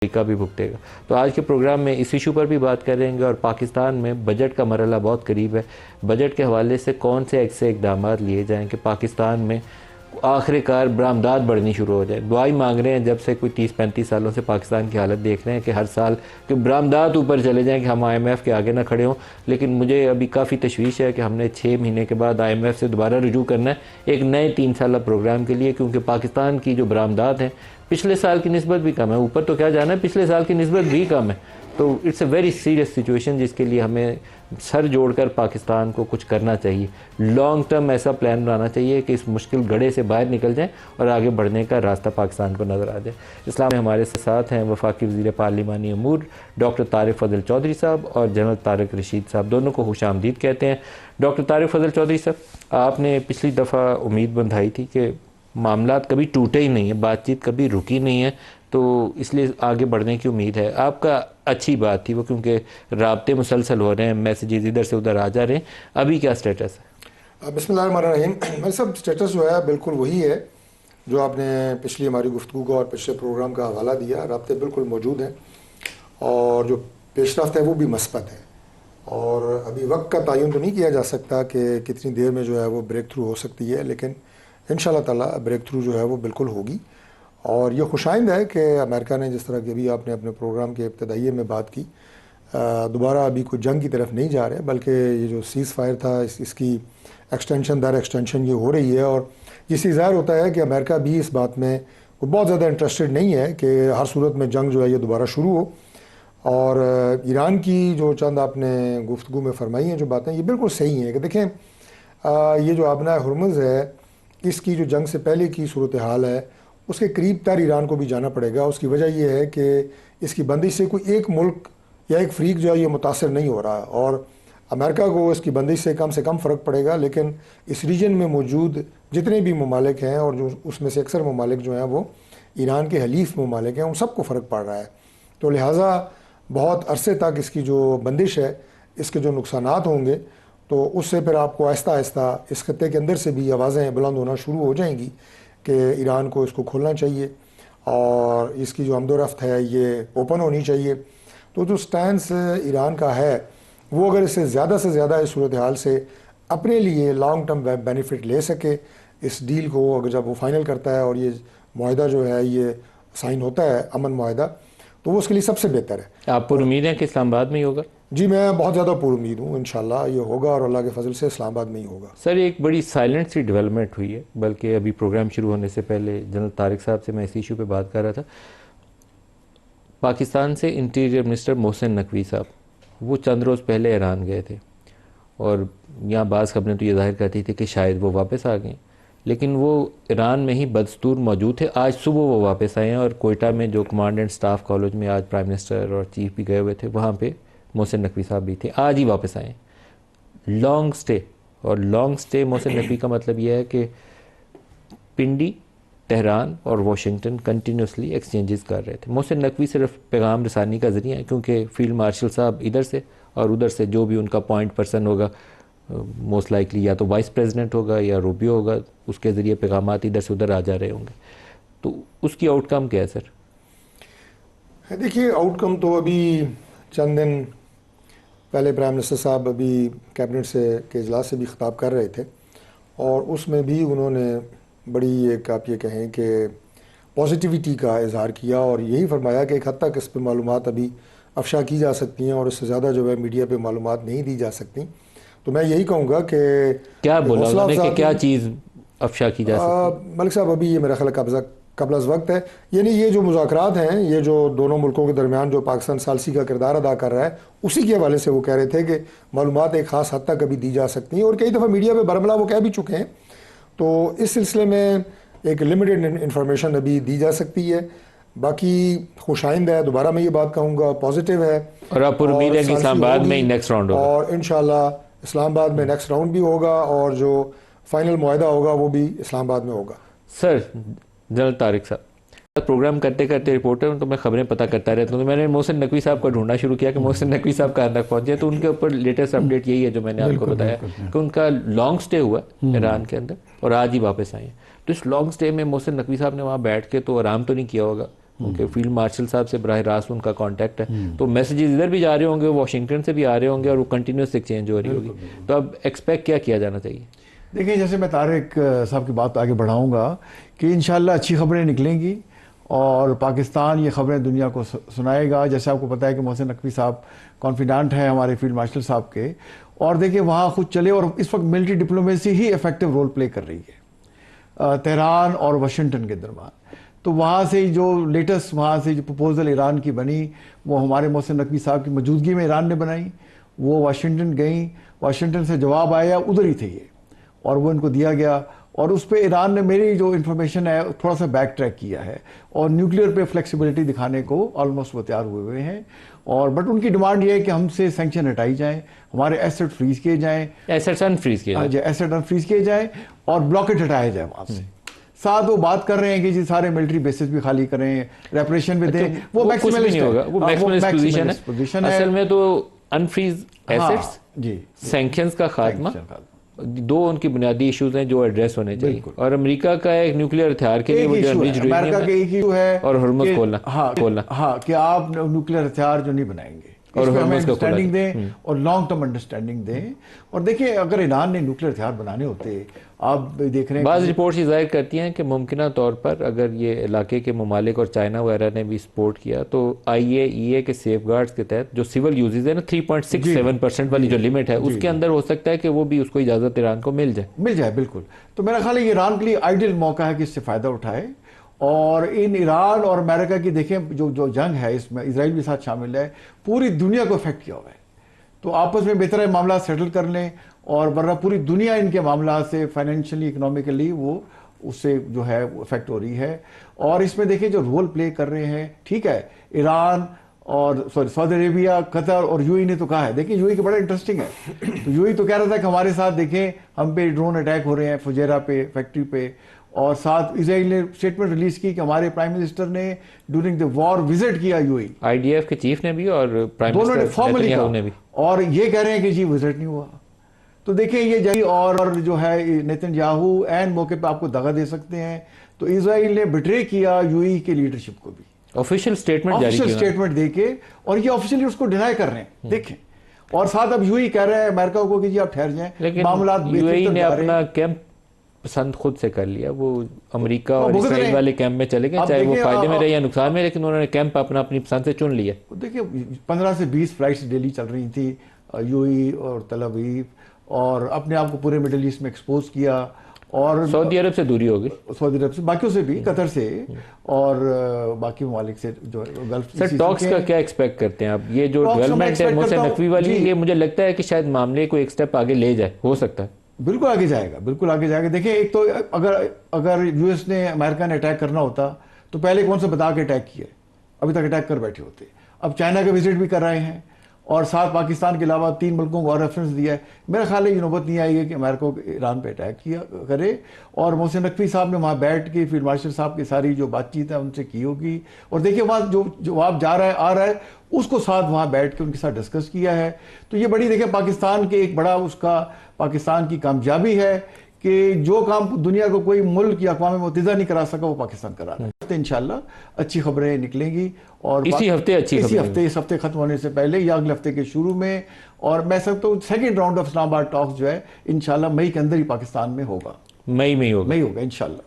का भी भुगतेगा। तो आज के प्रोग्राम में इस इशू पर भी बात करेंगे और पाकिस्तान में बजट का मरहला बहुत करीब है। बजट के हवाले से कौन से ऐसे इकदाम लिए जाएँ कि पाकिस्तान में आखिरकार बरामदात बढ़नी शुरू हो जाए। दुआई मांग रहे हैं जब से कोई 30-35 सालों से पाकिस्तान की हालत देख रहे हैं कि हर साल कि बरामदात ऊपर चले जाएं कि हम IMF के आगे ना खड़े हों। लेकिन मुझे अभी काफ़ी तशवीश है कि हमने 6 महीने के बाद IMF से दोबारा रुजू करना है एक नए 3 साला प्रोग्राम के लिए, क्योंकि पाकिस्तान की जो बरामदात हैं पिछले साल की निस्बत भी कम है। ऊपर तो क्या जाना है, पिछले साल की निस्बत भी कम है। तो it's a very serious situation जिसके लिए हमें सर जोड़कर पाकिस्तान को कुछ करना चाहिए। लॉन्ग टर्म ऐसा प्लान बनाना चाहिए कि इस मुश्किल गड़े से बाहर निकल जाएं और आगे बढ़ने का रास्ता पाकिस्तान को नज़र आ जाए। इस्लाम में हमारे साथ हैं वफाकी वज़ीर पार्लिमानी अमूर डॉक्टर तारिक फ़ज़ल चौधरी साहब और जनरल तारिक रशीद साहब, दोनों को खुशामदीद कहते हैं। डॉक्टर तारिक फ़ज़ल चौधरी साहब, आपने पिछली दफ़ा उम्मीद बंधाई थी कि मामलात कभी टूटे ही नहीं है, बातचीत कभी रुकी नहीं है, तो इसलिए आगे बढ़ने की उम्मीद है। आपका अच्छी बात थी वो, क्योंकि राब्ते मुसलसल हो रहे हैं, मैसेजेस इधर से उधर आ जा रहे हैं। अभी क्या स्टेटस है? बिस्मिल्लाहिर्रहमानिर्रहीम। मेरे सब स्टेटस जो है बिल्कुल वही है जो आपने पिछली हमारी गुफ्तगू का और पिछले प्रोग्राम का हवाला दिया। राब्ते बिल्कुल मौजूद हैं और जो पेशरफ्त है वो भी मस्बत है। और अभी वक्त का तयन तो नहीं किया जा सकता कि कितनी देर में जो है वो ब्रेक थ्रू हो सकती है, लेकिन इंशाल्लाह ताला ब्रेक थ्रू जो है वो बिल्कुल होगी। और ये खुशाइंद है कि अमेरिका ने, जिस तरह की अभी आपने अपने प्रोग्राम के इब्तदाइये में बात की, दोबारा अभी कोई जंग की तरफ नहीं जा रहे, बल्कि ये जो सीज़ फायर था इसकी एक्सटेंशन दर एक्सटेंशन ये हो रही है। और जिससे ज़ाहिर होता है कि अमेरिका भी इस बात में बहुत ज़्यादा इंटरेस्टेड नहीं है कि हर सूरत में जंग जो है ये दोबारा शुरू हो। और ईरान की जो चंद आपने गुफ्तगू में फरमाई हैं जो बातें, ये बिल्कुल सही हैं कि देखें ये जो आबना हुर्मुज़ है इसकी जो जंग से पहले की सूरत हाल है उसके करीब तर ईरान को भी जाना पड़ेगा। उसकी वजह यह है कि इसकी बंदिश से कोई एक मुल्क या एक फ्रीक जो है ये मुतासर नहीं हो रहा, और अमेरिका को इसकी बंदिश से कम फ़र्क पड़ेगा, लेकिन इस रीजन में मौजूद जितने भी ममालिक हैं और जो उसमें से अक्सर ममालिक जो हैं वो ईरान के हलीफ ममालिक हैं, उन सबको फ़र्क पड़ रहा है। तो लिहाजा बहुत अरसे तक इसकी जो बंदिश है इसके जो नुकसानात होंगे तो उससे फिर आपको आहिस्ता आहिस्ता इस खत्ते के अंदर से भी आवाज़ें बुलंद होना शुरू हो जाएंगी कि ईरान को इसको खोलना चाहिए और इसकी जो आमदोरफ्त है ये ओपन होनी चाहिए। तो जो स्टैंड ईरान का है वो अगर इससे ज़्यादा इस सूरत हाल से अपने लिए लॉन्ग टर्म बेनिफिट ले सके, इस डील को अगर जब वो फाइनल करता है और ये मुआहदा जो है ये साइन होता है अमन मुआहदा, तो वो उसके लिए सबसे बेहतर है। आप पर उम्मीद है कि इस्लामाबाद में ही होगा? जी मैं बहुत ज़्यादा पूरी उम्मीद हूँ, इंशाल्लाह ये होगा और अल्लाह के फजल से इस्लामाबाद में ही होगा। सर एक बड़ी साइलेंट सी डेवलपमेंट हुई है, बल्कि अभी प्रोग्राम शुरू होने से पहले जनरल तारिक साहब से मैं इस इशू पे बात कर रहा था। पाकिस्तान से इंटीरियर मिनिस्टर मोहसिन नकवी साहब वो चंद रोज़ पहले ईरान गए थे और यहाँ बाज़ खबरें तो ये जाहिर करती थी कि शायद वो वापस आ गए, लेकिन वो ईरान में ही बदस्तूर मौजूद थे। आज सुबह वो वापस आए हैं और कोयटा में जो कमांड एंड स्टाफ कॉलेज में आज प्राइम मिनिस्टर और चीफ भी गए हुए थे, वहाँ पे मोहसिन नकवी साहब भी थे, आज ही वापस आए। लॉन्ग स्टे, और लॉन्ग स्टे मोहसिन नकवी का मतलब यह है कि पिंडी, तेहरान और वाशिंगटन कंटिन्यूसली एक्सचेंजेस कर रहे थे। मोहसिन नकवी सिर्फ पैगाम रसानी का ज़रिया है, क्योंकि फील्ड मार्शल साहब इधर से और उधर से जो भी उनका पॉइंट पर्सन होगा, मोस्ट लाइकली या तो वाइस प्रेसिडेंट होगा या रूबियो होगा, उसके ज़रिए पैगामात इधर से उधर आ जा रहे होंगे। तो उसकी आउटकम क्या है सर? देखिए आउटकम तो अभी चंद दिन पहले प्राइम मिनिस्टर साहब अभी कैबिनेट से के इजलास से भी खिताब कर रहे थे और उसमें भी उन्होंने बड़ी एक आप ये कहें कि पॉजिटिविटी का इजहार किया और यही फरमाया कि एक हद तक इस पर मालूमात अभी अफशा की जा सकती हैं और इससे ज़्यादा जो है मीडिया पे मालूमात नहीं दी जा सकती। तो मैं यही कहूँगा कि क्या बोला उन्होंने कि क्या चीज़ अफशा की जा सकती? मलिक साहब अभी ये मेरा ख्याल कबल अज़ वक्त है, यानी ये जो मुज़ाकरात हैं ये जो दोनों मुल्कों के दरमियान जो पाकिस्तान सालसी का किरदार अदा कर रहा है उसी के हवाले से वो कह रहे थे कि मालूमात एक ख़ास हद तक अभी दी जा सकती हैं और कई दफ़ा मीडिया पर बरमला वो कह भी चुके हैं। तो इस सिलसिले में एक लिमिटेड इंफॉर्मेशन अभी दी जा सकती है। बाकी खुशाइंद है, दोबारा मैं ये बात कहूँगा पॉजिटिव है और आप उम्मीद है कि इस्लामाबाद में ही नेक्स्ट राउंड होगा और इंशाल्लाह इस्लामाबाद में नेक्स्ट राउंड भी होगा और जो फाइनल मुआहदा होगा वो भी इस्लामाबाद में होगा। सर जनरल तारिक साहब, प्रोग्राम करते करते रिपोर्टर तो मैं खबरें पता करता रहता हूँ, तो मैंने मोहसिन नकवी साहब का ढूंढना शुरू किया कि मोहसिन नकवी साहब कहाँ तक पहुँचे। तो उनके ऊपर लेटेस्ट अपडेट यही है जो मैंने आपको बताया कि उनका लॉन्ग स्टे हुआ ईरान के अंदर और आज ही वापस आए। तो इस लॉन्ग स्टे में मोहसिन नकवी साहब ने वहाँ बैठ के तो आराम तो नहीं किया होगा, उनके फील्ड मार्शल साहब से बराह रास्त उनका कांटेक्ट है, तो मैसेजेस इधर भी जा रहे होंगे, वाशिंगटन से भी आ रहे होंगे और वो कंटिन्यूस एक्सचेंज हो रही होगी। तो अब एक्सपेक्ट क्या किया जाना चाहिए? देखिए, जैसे मैं तारिक साहब की बात आगे बढ़ाऊंगा कि इंशाल्लाह अच्छी खबरें निकलेंगी और पाकिस्तान ये खबरें दुनिया को सुनाएगा। जैसे आपको पता है कि मोहसिन नकवी साहब कॉन्फिडेंट हैं हमारे फील्ड मार्शल साहब के, और देखिए वहाँ खुद चले, और इस वक्त मिलिट्री डिप्लोमेसी ही इफेक्टिव रोल प्ले कर रही है तेहरान और वाशिंगटन के दरमियान। तो वहाँ से जो लेटेस्ट वहाँ से जो प्रपोजल ईरान की बनी, वो हमारे मोहसिन नकवी साहब की मौजूदगी में ईरान ने बनाई। वो वाशिंगटन गई, वाशिंगटन से जवाब आया, उधर ही थे ये, और वो इनको दिया गया। और उस पर ईरान ने, मेरी जो इन्फॉर्मेशन है, थोड़ा सा बैक ट्रैक किया है और न्यूक्लियर पे फ्लेक्सिबिलिटी दिखाने को ऑलमोस्ट वो तैयार हुए हैं। और बट उनकी डिमांड ये है कि हमसे सैंक्शन हटाई जाए, हमारे एसेट फ्रीज किए जाएं, एसेट्स अनफ्रीज किए जाएं, एसेट अनफ्रीज किए जाएं और ब्लॉकेट हटाया जाए वहाँ से। साथ वो बात कर रहे हैं कि जी सारे मिलिट्री बेसिस भी खाली करें, रेपरेशन भी दें। वो मैक्सिमलिस्ट नहीं होगा, वो मैक्सिमलिस्ट पोजीशन है। असल में तो अनफ्रीज एसेट्स, जी, सैंक्शंस का खात्मा, दो उनकी बुनियादी इश्यूज हैं जो एड्रेस होने चाहिए। और अमेरिका का एक न्यूक्लियर हथियार के लिए वो जो अमेरिका का एक इशू है और हुर्मुज़ खोलना, हाँ कि आप न्यूक्लियर हथियार जो नहीं बनाएंगे, और हमें अंडरस्टैंडिंग दें और लॉन्ग टर्म अंडरस्टैंडिंग दें। और देखिए, अगर ईरान ने न्यूक्लियर हथियार बनाने होते, आप देख रहे हैं बाज़ रिपोर्ट्स जाहिर करती हैं कि मुमकिना तौर पर अगर ये इलाके के ममालिक और चाइना वगैरह ने भी सपोर्ट किया तो IAEA के सेफ गार्ड्स के तहत जो सिविल यूजेज है ना 3.67% वाली जो लिमिट है, उसके अंदर हो सकता है कि वो भी उसको इजाज़त ईरान को मिल जाए। बिल्कुल। तो मेरा ख्याल है ईरान के लिए आइडियल मौका है कि इससे फ़ायदा उठाए। और इन ईरान और अमेरिका की देखें जो जंग है, इसमें इसराइल भी साथ शामिल है, पूरी दुनिया को इफेक्ट किया हुआ है। तो आपस में बेहतर है मामला सेटल कर लें, और वरना पूरी दुनिया इनके मामला से फाइनेंशियली इकोनॉमिकली वो उससे जो है इफेक्ट हो रही है। और इसमें देखिए जो रोल प्ले कर रहे हैं, ठीक है, ईरान और सऊदी अरेबिया, कतर और यूएई ने तो कहा है। देखिए यूएई का बड़ा इंटरेस्टिंग है, तो यूएई तो कह रहा था कि हमारे साथ देखें हम पे ड्रोन अटैक हो रहे हैं, फुजैरा पे, फैक्ट्री पे। और साथ इजराइल ने स्टेटमेंट रिलीज की कि हमारे प्राइम मिनिस्टर ने ड्यूरिंग द वॉर विजिट किया यूएई, IDF के चीफ ने भी और प्राइम मिनिस्टर फॉर्मली ने भी, और ये कह रहे हैं कि जी विजिट नहीं हुआ। तो देखिए ये जंग और जो है नेतन्याहू एंड मौके पे आपको दगा दे सकते हैं। तो इजराइल ने बिट्रे किया यूएई के लीडरशिप को भी, ऑफिशियल स्टेटमेंट देके, और ये ऑफिशियली उसको डिनाई कर रहे हैं। देखें, और साथ अब यूएई कह रहा है अमेरिका को कि जी आप ठहर जाएं, लेकिन यूएई ने अपना कैंप पसंद खुद से कर लिया। वो अमेरिका और इजराइल वाले कैंप में चले गए, चाहे वो फायदे में रहे या नुकसान में, लेकिन उन्होंने कैंप अपनी पसंद से चुन लिया। देखिए 15 से 20 फ्लाइट्स डेली चल रही थी यूएई और तल अवीव, और अपने आप को पूरे मिडिल ईस्ट में एक्सपोज किया। और सऊदी अरब से दूरी होगी, सऊदी अरब से, बाकियों से भी, कतर से और बाकी ममालिक से जो गल्फ। सर टॉक्स का क्या एक्सपेक्ट करते हैं आप? ये जो डेवलपमेंट है मोहसिन नकवी वाली, ये मुझे लगता है कि शायद मामले को एक स्टेप आगे ले जाए, हो सकता है। बिल्कुल आगे जाएगा, बिल्कुल आगे जाएगा। देखिए एक तो अगर यूएस ने, अमेरिका ने अटैक करना होता तो पहले कौन सा बता के अटैक किया, अभी तक अटैक कर बैठे होते। अब चाइना का विजिट भी कर रहे हैं, और साथ पाकिस्तान के अलावा 3 मुल्कों को और रेफरेंस दिया है। मेरा ख्याल है ये नौबत नहीं आएगी कि अमेरिका को ईरान पे अटैक किया करे। और मोहसिन नकवी साहब ने वहाँ बैठ के फील्ड मार्शल साहब की सारी जो बातचीत है उनसे की होगी, और देखिए वहाँ जो जवाब जा रहा है, आ रहा है, उसको साथ वहाँ बैठ के उनके साथ डिस्कस किया है। तो ये बड़ी, देखिए पाकिस्तान के एक बड़ा उसका, पाकिस्तान की कामयाबी है कि जो काम दुनिया को कोई मुल्क या अक़वाम मुत्तहिदा नहीं करा सका, वो पाकिस्तान करा रहा है। इंशाल्लाह अच्छी खबरें निकलेंगी, और इसी हफ्ते इस हफ्ते खत्म होने से पहले या अगले हफ्ते के शुरू में। और मैं समझता हूँ second round of Islamabad talks जो है इंशाल्लाह मई के अंदर ही पाकिस्तान में होगा, मई में ही होगा इंशाल्लाह।